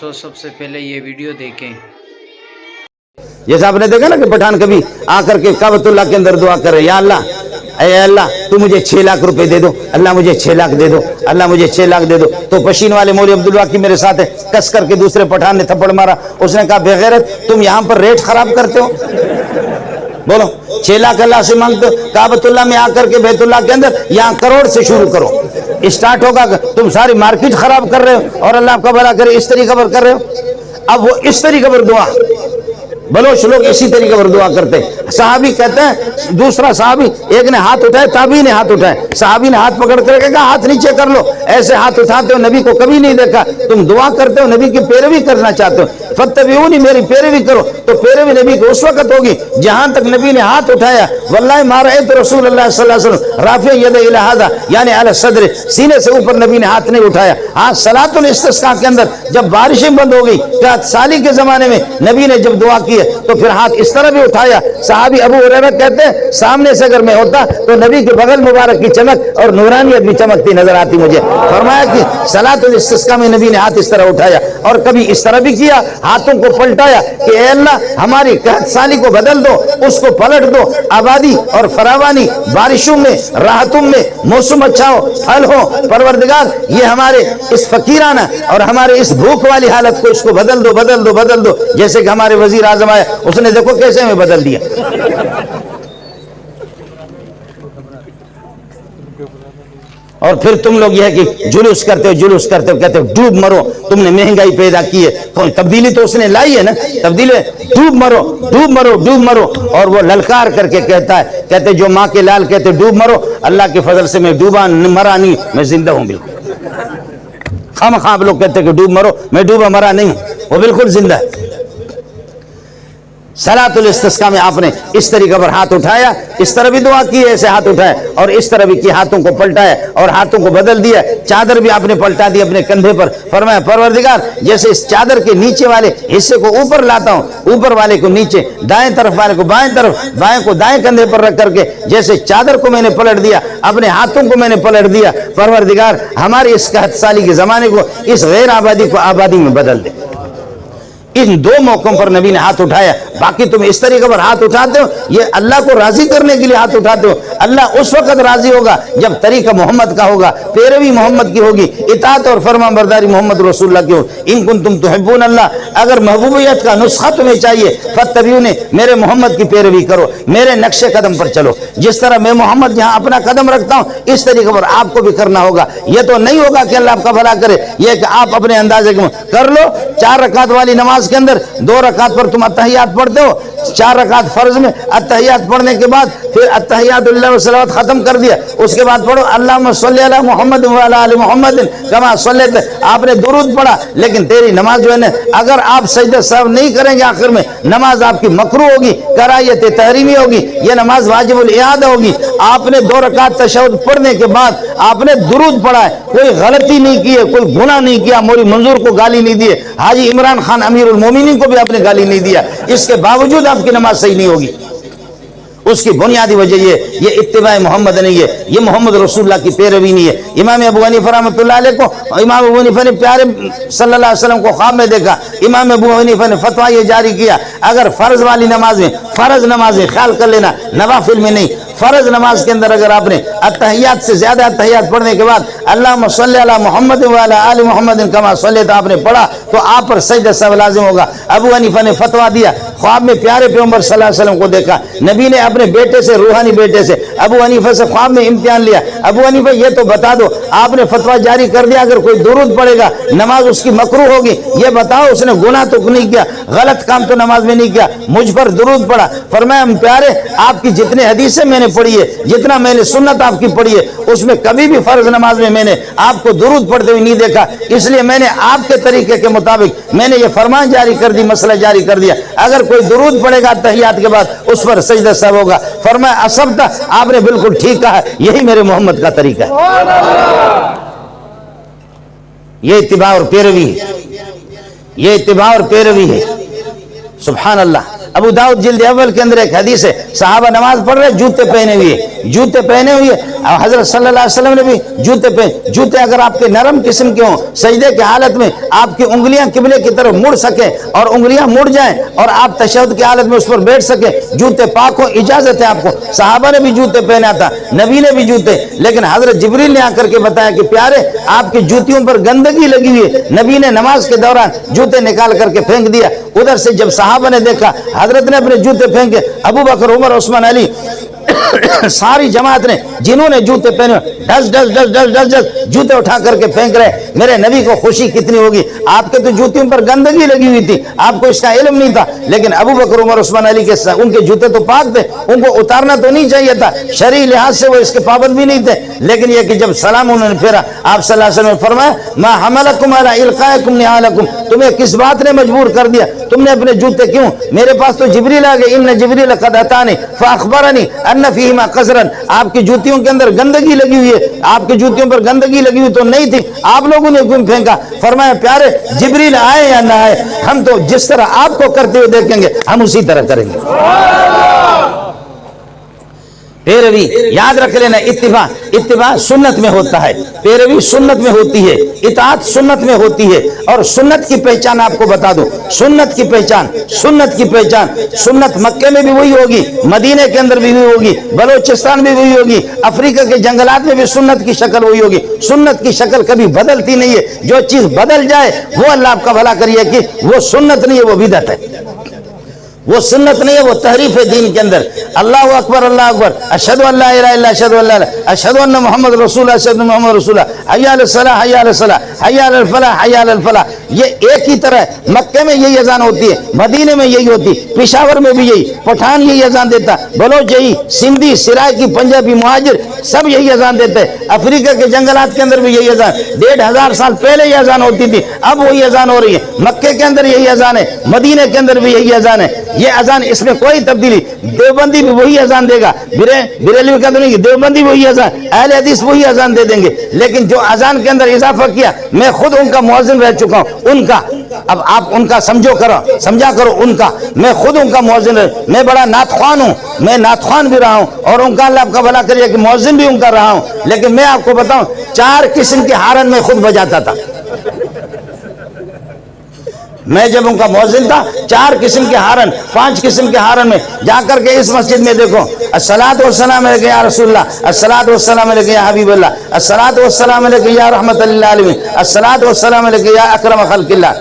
दोस्तों सबसे पहले ये वीडियो देखें। जैसे आपने देखा ना कि पठान कभी आकर के काबतुल्लाह के अंदर दुआ करे, या अल्लाह, ऐ अल्लाह तू मुझे 6 लाख रुपए दे दो, अल्लाह मुझे 6 लाख दे दो, अल्लाह मुझे 6 लाख दे दो। तो पशीन वाले मौलवी अब्दुल्ला की मेरे साथ है, कस करके दूसरे पठान ने थप्पड़ मारा। उसने कहा बेगैरत, तुम यहाँ पर रेट खराब करते हो, बोलो 6 लाख अल्लाह से मांगते हो, काबतुल्लाह में आकर के बैतुल्लाह के अंदर यहाँ करोड़ से शुरू करो, स्टार्ट होगा। तुम सारी मार्केट खराब कर रहे हो और अल्लाह आपका भला करे, इस तरीके पर कर रहे हो। अब वो इस तरीके पर दुआ, बलोच लोग इसी तरीके पर दुआ करते हैं। सहाबी कहते हैं, दूसरा सहाबी एक ने हाथ उठाए, ताबी ने हाथ उठाए, सहाबी ने हाथ पकड़ करके कहा हाथ नीचे कर लो, ऐसे हाथ उठाते हो नबी को कभी नहीं देखा, तुम दुआ करते हो, नबी की पैरवी करना चाहते हो, फत्तबिऊनी मेरी पैरवी करो, तो पैरवी नबी की उस वक्त होगी जहां तक नबी ने हाथ उठाया। वल्लाहि मा रअयतु रसूलुल्लाह सल्लल्लाहु अलैहि वसल्लम राफिअ यदैहि इला हादा, यानी अला सद्र, सीने से ऊपर नबी ने हाथ नहीं उठाया। हाँ, सलातुल इस्तिस्का के अंदर जब बारिशें बंद हो गई, क्या साली के जमाने में नबी ने जब दुआ की तो फिर हाथ इस तरह भी उठाया। सहाबी अबू हुरैरा कहते हैं, सामने से अगर मैं होता तो नबी के बगल मुबारक की चमक और नूरानियत भी चमकती नजर आती मुझे। फरमाया कि सलातुल इस्तिस्का में नबी ने हाथ इस तरह उठाया, और कभी इस तरह भी किया, हाथों को पलटाया कि ऐ अल्लाह हमारी कहत साली को बदल दो, उसको पलट दो, आबादी और फरावानी, बारिशों में, राहतों में, मौसम अच्छा हो, फल हो, परवरदिगार ये हमारे इस फकीराना और हमारे इस भूख वाली हालत को इसको बदल दो, बदल दो, बदल दो। जैसे कि हमारे वजीर आजम आया, उसने देखो कैसे हमें बदल दिया। और फिर तुम लोग यह कि जुलूस करते हो, जुलूस करते हो, कहते हो डूब मरो, तुमने महंगाई पैदा की है, तो तब्दीली तो उसने लाई है ना, तब्दीली डूब मरो, डूब मरो, डूब मरो। और वो ललकार करके कहता है, कहते जो माँ के लाल कहते डूब मरो, अल्लाह के फजल से मैं डूबा मरा नहीं, मैं जिंदा हूं बिल्कुल। खामखा आप लोग कहते कि डूब मरो, मैं डूबा मरा नहीं हूं, वो बिल्कुल जिंदा है। सलातुल इस्तिस्का में आपने इस तरीके पर हाथ उठाया, इस तरह भी दुआ की, ऐसे हाथ उठाए, और इस तरह भी की, हाथों को पलटाया और हाथों को बदल दिया। चादर भी आपने पलटा दी अपने कंधे पर। फरमाया परवरदिगार जैसे इस चादर के नीचे वाले हिस्से को ऊपर लाता हूं, ऊपर वाले को नीचे, दाएं तरफ वाले को बाएं तरफ, बाएं को दाएं कंधे पर रख करके जैसे चादर को मैंने पलट दिया, अपने हाथों को मैंने पलट दिया। परवरदिगार हमारी इस कहत साली के जमाने को, इस गैर आबादी को आबादी में बदल दे। इन 2 मौकों पर नबी ने हाथ उठाया। बाकी तुम इस तरीके पर हाथ उठाते हो, ये अल्लाह को राजी करने के लिए हाथ उठाते हो। अल्लाह उस वक्त राजी होगा जब तरीका मोहम्मद का होगा, पैरवी मोहम्मद की होगी, इताअत और फरमाबरदारी मोहम्मद रसूलुल्लाह की होगी। इन कुंतुम तुहिब्बून अल्लाह, अगर महबूबियत का नुस्खा तुम्हें चाहिए, फत्तबिऊनी मेरे मोहम्मद की पैरवी करो, मेरे नक्शे कदम पर चलो। जिस तरह मैं मोहम्मद जहां अपना कदम रखता हूं, इस तरीके पर आपको भी करना होगा। यह तो नहीं होगा कि अल्लाह आपका भला करे, यह कि आप अपने अंदाजे कर लो। 4 रकात वाली नमाज के अंदर 2 रकात पर तुम अत्तहियात पढ़ते हो, 4 रकात फर्ज में अत्तहियात पढ़ने के बाद फिर अत्तहियातुल्लाह व सलावत खत्म कर दिया, उसके बाद पढ़ो अल्लाहुम्मा सल्ली अला मुहम्मद व अला आलि मुहम्मद कमा सल्लैत, आपने दुरूद पढ़ा। लेकिन तेरी नमाज जो है ना, अगर आप सजदा सहव नहीं करेंगे आखिर में, नमाज आपकी मकरूह होगी, करायत तहरीमी होगी, यह नमाज वाजिबुल इआदा होगी। आपने 2 रकात तशहुद पढ़ने के बाद आपने दुरूद पढ़ा है, कोई गलती नहीं की है, कोई गुनाह नहीं किया, मौलवी मंजूर को गाली नहीं दी है, हाजी इमरान खान अमीरुल मोमिनीन को भी आपने गाली नहीं दिया, इसके बावजूद आपकी नमाज सही नहीं होगी। उसकी बुनियादी वजह ये इत्तिबा मोहम्मद नहीं है, ये मोहम्मद रसूलुल्लाह की पैरवी नहीं है। इमाम अबू हनीफा रहमतुल्लाह अलैह को, इमाम अबू हनीफा ने प्यारे सल्लल्लाहु अलैहि वसल्लम को ख्वाब में देखा। इमाम अबू हनीफा ने फतवा ये जारी किया, अगर फर्ज वाली नमाज में, फर्ज नमाज में ख्याल कर लेना, नवाफिल में नहीं, फर्ज नमाज के अंदर अगर आपने अत्तहियात से ज्यादा अत्तहियात पढ़ने के बाद अल्लाहुम्मा सल्ली अला मुहम्मद व अला आलि मुहम्मद कमा सल्लैत आपने पढ़ा, तो आप पर सजदा सहव लाजिम होगा। अबू हनीफा ने फतवा दिया, ख्वाब में प्यारे पैगंबर सल्लल्लाहु अलैहि वसल्लम को देखा, नबी ने अपने बेटे से, रूहानी बेटे से, अबू हनीफा से ख्वाब में इम्तिहान लिया। अबू हनीफा ये तो बता दो, आपने फतवा जारी कर दिया अगर कोई दुरूद पड़ेगा नमाज उसकी मकरूह होगी, ये बताओ उसने गुनाह तो नहीं किया, गलत काम तो नमाज में नहीं किया, मुझ पर दुरूद पड़ा। फरमाया प्यारे आपकी जितने हदीसें मैंने पढ़ी है, जितना मैंने सुन्नत आपकी पढ़ी है, उसमें कभी भी फर्ज नमाज में मैंने आपको दुरूद पढ़ते हुए नहीं देखा, इसलिए मैंने आपके तरीके के मुताबिक मैंने ये फरमान जारी कर दी, मसला जारी कर दिया, अगर कोई दुरूद पड़ेगा तहियात के बाद उस पर सजदा सहव होगा। फरमाया असब्ता, आपने बिल्कुल ठीक कहा, यही मेरे मोहम्मद का तरीका है। ये इत्तिबा और पैरवी है, ये इत्तिबा और पैरवी है। सुभान अल्लाह। अबू दाऊद जिल्द अव्वल के अंदर एक हदीस है, सहाबा नमाज पढ़ रहे जूते पहने हुए और हजरत सल्लल्लाहु अलैहि वसल्लम ने भी जूते पहने। जूते अगर आपके नरम किस्म के हों, सजदे की हालत में आपकी उंगलियां किबले की तरफ मुड़ सके और उंगलियां मुड़ जाएं और आप तशहुद की हालत में उस पर बैठ सके, जूते पाक हो, इजाजत है आपको। सहाबा ने भी जूते पहना था, नबी ने भी जूते, लेकिन हजरत जिब्रील ने आकर के बताया कि प्यारे आपकी जूतियों पर गंदगी लगी हुई है। नबी ने नमाज के दौरान जूते निकाल करके फेंक दिया। उधर से जब सहाबा ने देखा हजरत ने अपने जूते फेंके, अबू बकर, उमर, उस्मान, अली सारी जमात ने जिन्होंने जूते पहने डस डस डस डस डस डस जूते उठा करके फेंक रहे। मेरे नबी को खुशी कितनी होगी, आपके तो जूतियों पर गंदगी लगी हुई थी, आपको इसका इल्म नहीं था, लेकिन अबू बकर, उमर, उस्मान, अली के उनके जूते तो पाक थे, उनको उतारना तो नहीं चाहिए था, शरई लिहाज से वो इसके पाबंद भी नहीं थे। लेकिन ये कि जब सलाम उन्होंने फेरा, आप सल्लल्लाहु अलैहि वसल्लम ने फरमाया मा हमलकुम अला इल्काकुम निहालकुम, तुम्हें किस बात ने मजबूर कर दिया, तुमने अपने जूते क्यों, मेरे पास तो जिब्रील आ गए, इन्ना जिब्रील कद अतानी फअखबरनी अन्न फीहिमा कज़रन, आपकी जूतियों के अंदर गंदगी लगी हुई है, आपकी जूतियों पर गंदगी लगी हुई तो नहीं थी, आप लोगों ने क्यों फेंका। फरमाया प्यारे जिब्रील आए या ना आए, हम तो जिस तरह आपको करते हुए देखेंगे हम उसी तरह करेंगे। पैरवी याद रख लेना, इत्तिबा सुन्नत में होता है, पैरवी सुन्नत में होती है, इताअत सुन्नत में होती है। और सुन्नत की पहचान आपको बता दूं, सुन्नत की पहचान सुन्नत मक्के में भी वही होगी, मदीने के अंदर भी वही होगी, बलोचिस्तान में भी वही होगी, अफ्रीका के जंगलात में भी सुन्नत की शक्ल वही होगी। सुन्नत की शक्ल कभी बदलती नहीं है, जो चीज बदल जाए वो अल्लाह आपका भला करिए कि वो सुन्नत नहीं है, वो बिदअत है, वो सुन्नत नहीं है, वो तहरीफ है दीन के अंदर। अल्लाह अकबर, अल्लाह अकबर, अशहदु अल्ला इलाहा इल्लल्लाह, अशहदु अल्ला अशहदु अन्ना मुहम्मद रसूलुल्लाह, अशहदु मुहम्मद रसूलुल्लाह, हय्या अलस सलाह, हय्या अलस सलाह, हय्या अलल फलाह, हय्या अलल फलाह। ये एक ही तरह मक्के में यही अजान होती है, मदीने में यही होती, पेशावर में भी यही, पठान यही अजान देता, बलोच यही, सिंधी, सिराइकी, पंजाबी, मुहाजिर सब यही अजान देते, अफ्रीका के जंगलात के अंदर भी यही अजान, 1500 साल पहले ये अजान होती थी, अब वही अजान हो रही है। मक्के के अंदर यही अजान है, मदीने के अंदर भी यही अजान है, ये अजान, इसमें कोई तब्दीली, देवबंदी भी वही अजान देगा, बिरेलवी का तो नहीं, देवबंदी वही अजान, अहले हदीस वही अजान दे देंगे। लेकिन जो अजान के अंदर इजाफा किया, मैं खुद उनका मुअज्जिन रह चुका हूं, उनका, अब आप उनका समझा करो उनका, मैं खुद उनका मुअज्जिन रह, मैं बड़ा नातख्वान हूं, मैं नातख्वान भी रहा हूं और उनका अल्लाह आपका भला करिए कि मुअज्जिन भी उनका रहा हूं। लेकिन मैं आपको बताऊं 4 किस्म के हारन में खुद बजाता था। मैं जब उनका मुअज्जिन था 4 किस्म के हारन, 5 किस्म के हारन में जाकर के इस मस्जिद में देखो, अस्सलातु वस्सलाम अलैका या रसूलल्लाह, अस्सलातु वस्सलाम अलैका या हबीबल्लाह, अस्सलातु वस्सलाम अलैका या रहमतल लिल आलमीन, अस्सलातु वस्सलाम अलैका या अकरम खल्किल्लाह।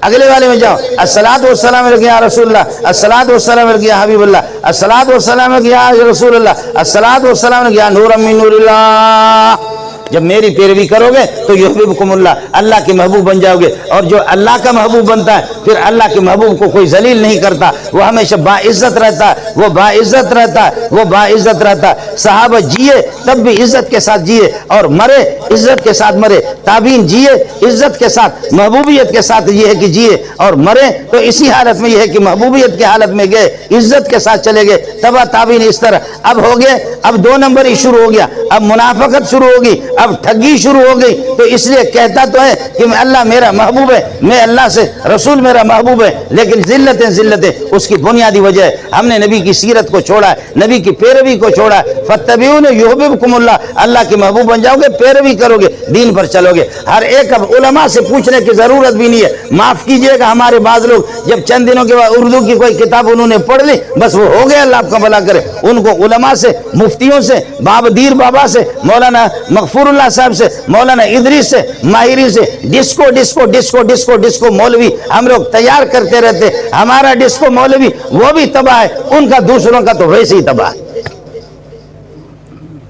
अगले वाले में जाओ, अस्सलातु वस्सलाम अलैका या रसूलल्लाह, अस्सलातु वस्सलाम अलैका या हबीबल्लाह, अस्सलातु वस्सलाम अलैका या रसूलल्लाह, अस्सलातु वस्सलाम अलैका या नूरम मिन नूरिल्लाह। जब मेरी पैरवी करोगे तो युहिब्बुकुमुल्लाह, अल्लाह के महबूब बन जाओगे। और जो अल्लाह का महबूब बनता है फिर अल्लाह के महबूब को कोई जलील नहीं करता, वो हमेशा बाइज्जत रहता है, वो बाइज्जत रहता है, वो बाइज्जत रहता है। सहाबा जिए तब भी इज्जत के साथ जिए और मरे इज्जत के साथ मरे, ताबीन जिए इज्जत के साथ, महबूबियत के साथ ये है कि जिए और मरे तो इसी हालत में ये है कि महबूबियत की हालत में गए, इज्जत के साथ चले गए, तबा ताबीन इस तरह। अब हो गए, अब 2 नंबर ही शुरू हो गया, अब मुनाफकत शुरू होगी, अब ठगी शुरू हो गई। तो इसलिए कहता तो है कि मैं अल्लाह मेरा महबूब है, मैं अल्लाह से रसूल मेरा महबूब है, लेकिन जिल्लतें उसकी बुनियादी वजह है हमने नबी की सीरत को छोड़ा है, नबी की पैरवी को छोड़ा है। फत्तबिऊनी युहिब्बुकुमुल्लाह, अल्लाह के महबूब बन जाओगे, पैरवी करोगे, दीन पर चलोगे। हर एक अब उलमा से पूछने की जरूरत भी नहीं है। माफ कीजिएगा हमारे बाज लोग जब चंद दिनों के बाद उर्दू की कोई किताब उन्होंने पढ़ ली, बस वो हो गया, अल्लाह आपका भला करे। उनको उलमा से, मुफ्तियों से, बाबदीर बाबा से, मौलाना मगफूरुल्लाह साहब से, मौलाना इदरीस से, माहिरी से, disco disco disco disco disco मौलवी हम लोग तैयार करते रहते। हमारा डिस्को मौलवी वो भी तबाह है, उनका दूसरों का तो वैसे ही तबाह है।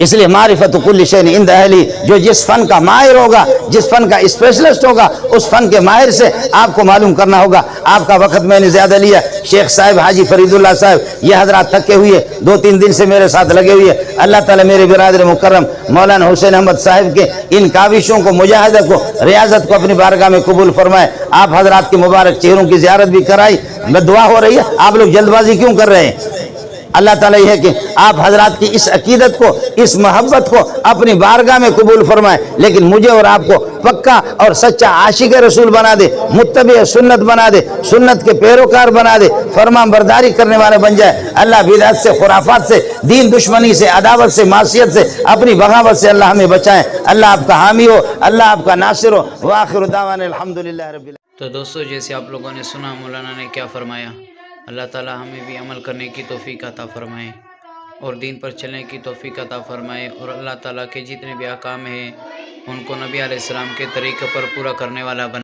इसलिए मारिफत कुल्ली शैइन इंद अहली, जो जिस फन का माहिर होगा, जिस फन का स्पेशलिस्ट होगा, उस फन के माहिर से आपको मालूम करना होगा। आपका वक्त मैंने ज्यादा लिया। शेख साहब हाजी फरीदुल्लाह साहब ये हजरात थके हुए 2-3 दिन से मेरे साथ लगे हुए। अल्लाह ताला मेरे बिरादर मुकर्रम मौलाना हुसैन अहमद साहब के इन काविशों को, मुजाहिदा को, रियाजत को अपनी बारगाह में कबूल फरमाए। आप हजरात के मुबारक चेहरों की ज़ियारत भी कराई, दुआ हो रही है। आप लोग जल्दबाजी क्यों कर रहे हैं? اللہ ताला ये है कि आप हजरात की इस अकीदत को, इस मोहब्बत को अपनी बारगाह में कबूल फरमाए, लेकिन मुझे और आपको पक्का और सच्चा आशिक रसूल बना दे, मुत्तबी सुन्नत बना दे, सुन्नत के पैरोकार बना दे, फरमान बरदारी करने वाले बन जाए। अल्लाह बिदअत से, खुराफात से, दीन दुश्मनी से, अदावत से, मासियत से, अपनी बगावत से अल्लाह हमें बचाएं। अल्लाह आपका हामी हो, अल्लाह आपका नासिर हो। व आखिर दावाना अल्हम्दुलिल्लाह रब्बिल। तो दोस्तों, जैसे आप लोगों ने सुना मौलाना ने क्या फरमाया, अल्लाह ताला हमें भी अमल करने की तौफीक अता फरमाए और दीन पर चलने की तौफीक अता फरमाए, और अल्लाह ताला के जितने भी अहकाम हैं उनको नबी अलैहिस्सलाम के तरीक़े पर पूरा करने वाला बना।